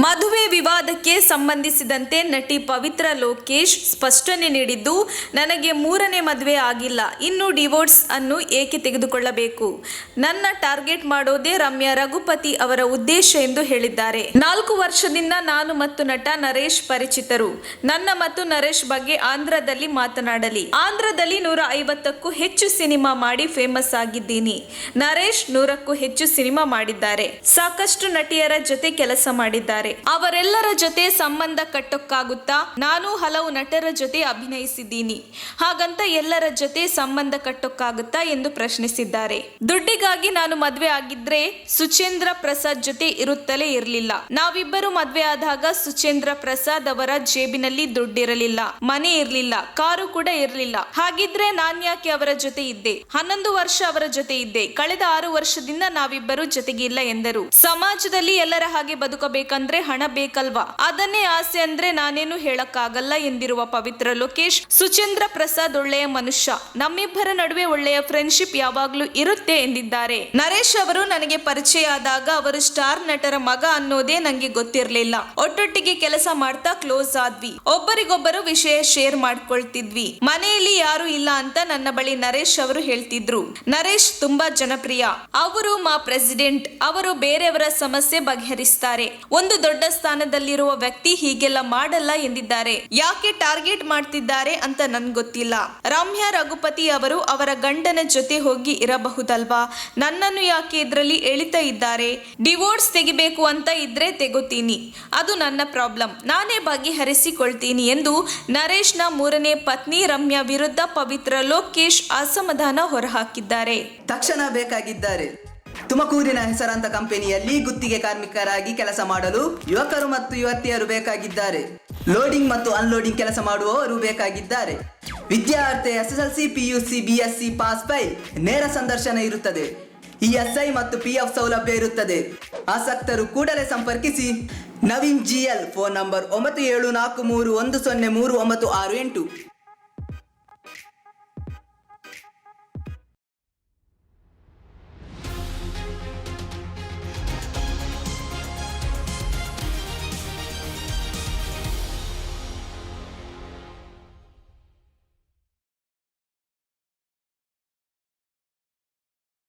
ಮದುವೆ ವಿವಾದಕ್ಕೆ ಸಂಬಂಧಿಸಿದಂತೆ ನಟಿ ಪವಿತ್ರ ಲೋಕೇಶ್ ಸ್ಪಷ್ಟನೆ ನೀಡಿದ್ದು, ನನಗೆ ಮೂರನೇ ಮದುವೆ ಆಗಿಲ್ಲ, ಇನ್ನು ಡಿವೋರ್ಸ್ ಅನ್ನು ಏಕೆ ತೆಗೆದುಕೊಳ್ಳಬೇಕು? ನನ್ನ ಟಾರ್ಗೆಟ್ ಮಾಡೋದೇ ರಮ್ಯಾ ರಘುಪತಿ ಅವರ ಉದ್ದೇಶ ಎಂದು ಹೇಳಿದ್ದಾರೆ. 4 ವರ್ಷದಿಂದ ನಾನು ಮತ್ತು ನಟ ನರೇಶ್ ಪರಿಚಿತರು. ನನ್ನ ಮತ್ತು ನರೇಶ್ ಬಗ್ಗೆ ಆಂಧ್ರದಲ್ಲಿ ಮಾತನಾಡಲಿ. ಆಂಧ್ರದಲ್ಲಿ 150ಕ್ಕೂ ಹೆಚ್ಚು ಸಿನಿಮಾ ಮಾಡಿ ಫೇಮಸ್ ಆಗಿದ್ದೀನಿ. ನರೇಶ್ 100ಕ್ಕೂ ಹೆಚ್ಚು ಸಿನಿಮಾ ಮಾಡಿದ್ದಾರೆ. ಸಾಕಷ್ಟು ನಟಿಯರ ಜೊತೆ ಕೆಲಸ ಮಾಡಿದ್ದಾರೆ. ಅವರೆಲ್ಲರ ಜೊತೆ ಸಂಬಂಧ ಕಟ್ಟೋಕ್ಕಾಗುತ್ತಾ? ನಾನು ಹಲವು ನಟರ ಜೊತೆ ಅಭಿನಯಿಸಿದ್ದೀನಿ. ಹಾಗಂತ ಎಲ್ಲರ ಜೊತೆ ಸಂಬಂಧ ಕಟ್ಟೋಕ್ಕಾಗುತ್ತಾ ಎಂದು ಪ್ರಶ್ನಿಸಿದ್ದಾರೆ. ದುಡ್ಡಿಗಾಗಿ ನಾನು ಮದ್ವೆ ಆಗಿದ್ರೆ ಸುಚೇಂದ್ರ ಪ್ರಸಾದ್ ಜೊತೆ ಇರುತ್ತಲೇ ಇರಲಿಲ್ಲ. ನಾವಿಬ್ಬರು ಮದ್ವೆ ಆದಾಗ ಸುಚೇಂದ್ರ ಪ್ರಸಾದ್ ಅವರ ಜೇಬಿನಲ್ಲಿ ದುಡ್ಡಿರಲಿಲ್ಲ, ಮನೆ ಇರಲಿಲ್ಲ, ಕಾರು ಕೂಡ ಇರಲಿಲ್ಲ. ಹಾಗಿದ್ರೆ ನಾನ್ಯಾಕೆ ಅವರ ಜೊತೆ ಇದ್ದೆ? 11 ವರ್ಷ ಅವರ ಜೊತೆ ಇದ್ದೆ. ಕಳೆದ 6 ವರ್ಷದಿಂದ ನಾವಿಬ್ಬರು ಜೊತೆಗಿಲ್ಲ ಎಂದರು. ಸಮಾಜದಲ್ಲಿ ಎಲ್ಲರ ಹಾಗೆ ಬದುಕಬೇಕಂದ್ರೆ ಹಣ ಬೇಕಲ್ವಾ? ಅದನ್ನೇ ಆಸೆ ಅಂದ್ರೆ ನಾನೇನು ಹೇಳಕ್ಕಾಗಲ್ಲ ಎಂದಿರುವ ಪವಿತ್ರ ಲೋಕೇಶ್, ಸುಚೇಂದ್ರ ಪ್ರಸಾದ್ ಒಳ್ಳೆಯ ಮನುಷ್ಯ, ನಮ್ಮಿಬ್ಬರ ನಡುವೆ ಒಳ್ಳೆಯ ಫ್ರೆಂಡ್ಶಿಪ್ ಯಾವಾಗ್ಲೂ ಇರುತ್ತೆ ಎಂದಿದ್ದಾರೆ. ನರೇಶ್ ಅವರು ನನಗೆ ಪರಿಚಯ ಆದಾಗ ಅವರು ಸ್ಟಾರ್ ನಟರ ಮಗ ಅನ್ನೋದೇ ನಂಗೆ ಗೊತ್ತಿರಲಿಲ್ಲ. ಒಟ್ಟೊಟ್ಟಿಗೆ ಕೆಲಸ ಮಾಡ್ತಾ ಕ್ಲೋಸ್ ಆದ್ವಿ. ಒಬ್ಬರಿಗೊಬ್ಬರು ವಿಷಯ ಶೇರ್ ಮಾಡ್ಕೊಳ್ತಿದ್ವಿ. ಮನೆಯಲ್ಲಿ ಯಾರು ಇಲ್ಲ ಅಂತ ನನ್ನ ಬಳಿ ನರೇಶ್ ಅವರು ಹೇಳ್ತಿದ್ರು. ನರೇಶ್ ತುಂಬಾ ಜನಪ್ರಿಯ. ಅವರು ಮಾ ಪ್ರೆಸಿಡೆಂಟ್. ಅವರು ಬೇರೆಯವರ ಸಮಸ್ಯೆ ಬಗೆಹರಿಸ್ತಾರೆ. ಒಂದು ದೊಡ್ಡ ಸ್ಥಾನದಲ್ಲಿರುವ ವ್ಯಕ್ತಿ ಹೀಗೆಲ್ಲ ಮಾಡಲ್ಲ ಎಂದಿದ್ದಾರೆ. ಯಾಕೆ ಟಾರ್ಗೆಟ್ ಮಾಡ್ತಿದ್ದಾರೆ ಅಂತ ನನ್ಗೆ ಗೊತ್ತಿಲ್ಲ. ರಮ್ಯಾ ರಘುಪತಿ ಅವರು ಅವರ ಗಂಡನ ಜೊತೆ ಹೋಗಿ ಇರಬಹುದಲ್ವಾ? ನನ್ನನ್ನು ಯಾಕೆ ಇದರಲ್ಲಿ ಎಳಿತಾ ಇದ್ದಾರೆ? ಡಿವೋರ್ಸ್ ತೆಗಿಬೇಕು ಅಂತ ಇದ್ರೆ ತೆಗೋತೀನಿ, ಅದು ನನ್ನ ಪ್ರಾಬ್ಲಮ್, ನಾನೇ ಬಗೆಹರಿಸಿಕೊಳ್ತೀನಿ ಎಂದು ನರೇಶ್ನ 3ನೇ ಪತ್ನಿ ರಮ್ಯಾ ವಿರುದ್ಧ ಪವಿತ್ರ ಲೋಕೇಶ್ ಅಸಮಾಧಾನ ಹೊರಹಾಕಿದ್ದಾರೆ. ತಕ್ಷಣ ಬೇಕಾಗಿದ್ದಾರೆ. ತುಮಕೂರಿನ ಹೆಸರಾಂತ ಕಂಪನಿಯಲ್ಲಿ ಗುತ್ತಿಗೆ ಕಾರ್ಮಿಕರಾಗಿ ಕೆಲಸ ಮಾಡಲು ಯುವಕರು ಮತ್ತು ಯುವತಿಯರು ಬೇಕಾಗಿದ್ದಾರೆ. ಲೋಡಿಂಗ್ ಮತ್ತು ಅನ್ಲೋಡಿಂಗ್ ಕೆಲಸ ಮಾಡುವವರು ಬೇಕಾಗಿದ್ದಾರೆ. ವಿದ್ಯಾರ್ಥಿ SSLC, PUC, BSc pass by. ನೇರ ಸಂದರ್ಶನ ಇರುತ್ತದೆ. ESI ಮತ್ತು PF ಸೌಲಭ್ಯ ಇರುತ್ತದೆ. ಆಸಕ್ತರು ಕೂಡಲೇ ಸಂಪರ್ಕಿಸಿ. Naveen GL, phone number 9743103968.